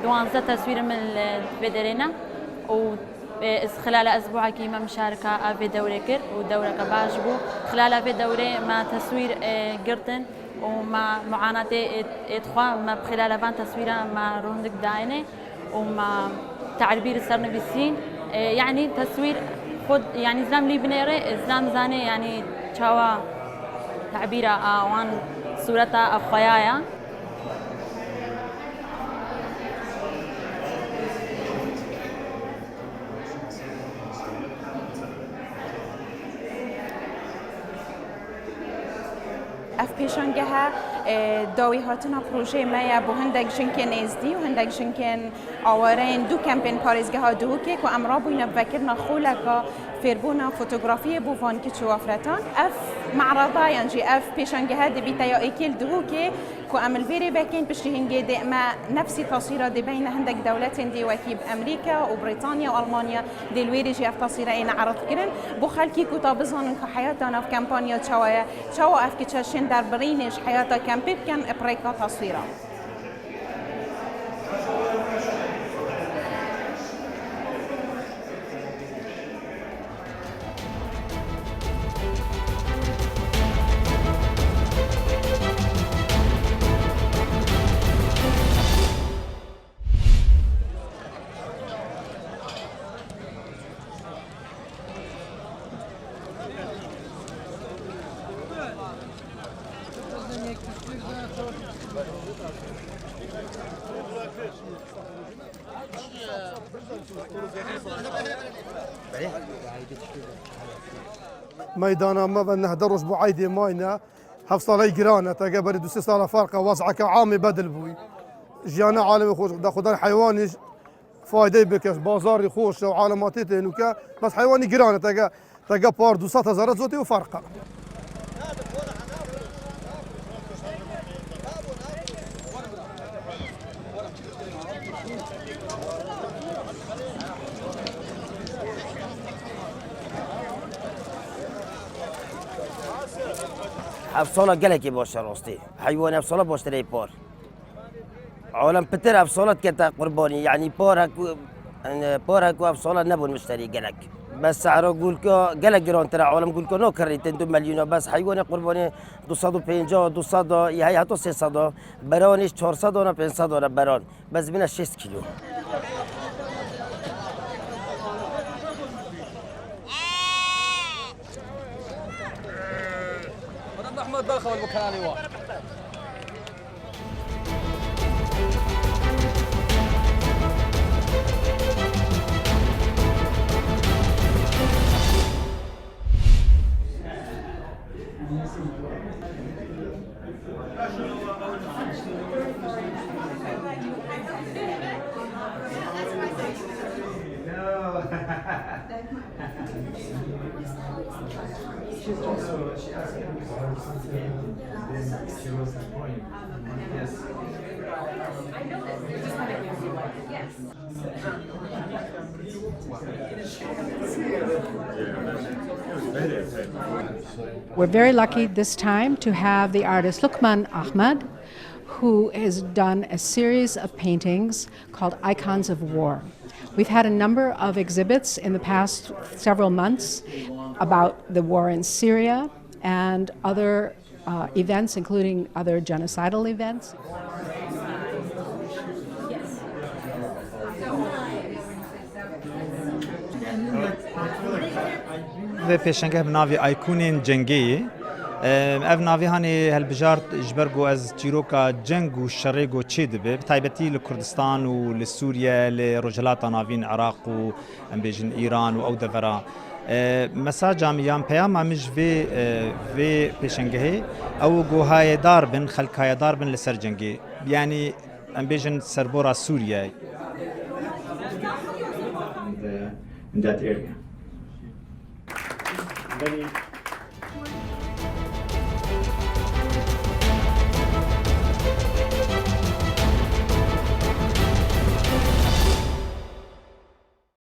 دوانزة تصوير من الفيدرينا وخلال أسبوع كيما مشاركة في دورة كر ودورة كباجبو خلال في دورة ما تصوير قرطن وما معاناة إدخوا ما بخلال فان تصويرها ما روندك داينة وما تعبير سرنبيسين يعني تصوير خود يعني زلام لي بنيرة زلام زاني يعني شوا تعبيرها وان صورتها أخويايا اف پیشانگه داوی هاتنا پروژه ما با هندک جنکن ازدی و هندک جنکن آوارین دو کمپین پاریزگه ها دو که که امرا بوینا بفکرنا خولکا فیربونا فوتوگرافی بوفان که چو افرتان اف معرضه یعنی اف پیشانگه دبیتا یا ایکل دو که عمل فيري باكين باش هنجي دائما نفس التصويره دي بين هندك دولات دي وكيب امريكا وبريطانيا والمانيا دي الويري جي تصويره عرض كرن بو خالكي كوتا بزون حياتنا في كامبانيا تشوا اف كيتشين در برينش حياتها كامبيب كان ابريكا تصويره ميدانا ما بدنا درج بعيدة ماينا حفصة جيرانة تقبل دوسي صار فرقة وضعك عامي بدل بوي جيانا عالم خوش خدار حيواني فايدة بكش بازار يخوش وعالماتي تنوكا بس حيواني جيرانة تقا بار دوسات هزارات زوتي وفرقة افصاله گلکی باشه راستی حیوان افصاله باشه ری پار عالم پتر افصالت که قربانی یعنی پار هکو افصاله نبود مشتری گلک بس سعرا گول که گلک گران تر عالم گول که نکردن 2 میلیون بس حیوان قربانی 250 200 یا حتی 300 برانش 400 و 500 بران بس بین 6 کیلو محمد بالخوال المكاني واحد She's also, she asked me about something, then she was point. Yes. I know this. Just kind of gives you like, yes. We're very lucky this time to have the artist Lukman Ahmad, who has done a series of paintings called Icons of War. We've had a number of exhibits in the past several months about the war in Syria and other events, including other genocidal events. و پیشنگه بناوی آیکونین جنگی اف ناوی هانی هالبجارت جبرگو از چیروکا جنگ و شرگو چی دبه تایبتی لکردستان و لسوریا لرجلات ناوین عراق و ام بیجن ایران و او دورا مساجا میام پیام مش في پیشنگه او گوهای دار بن خلقای دار بن لسر جنگی یعنی ام بیجن سربورا سوریا In that area.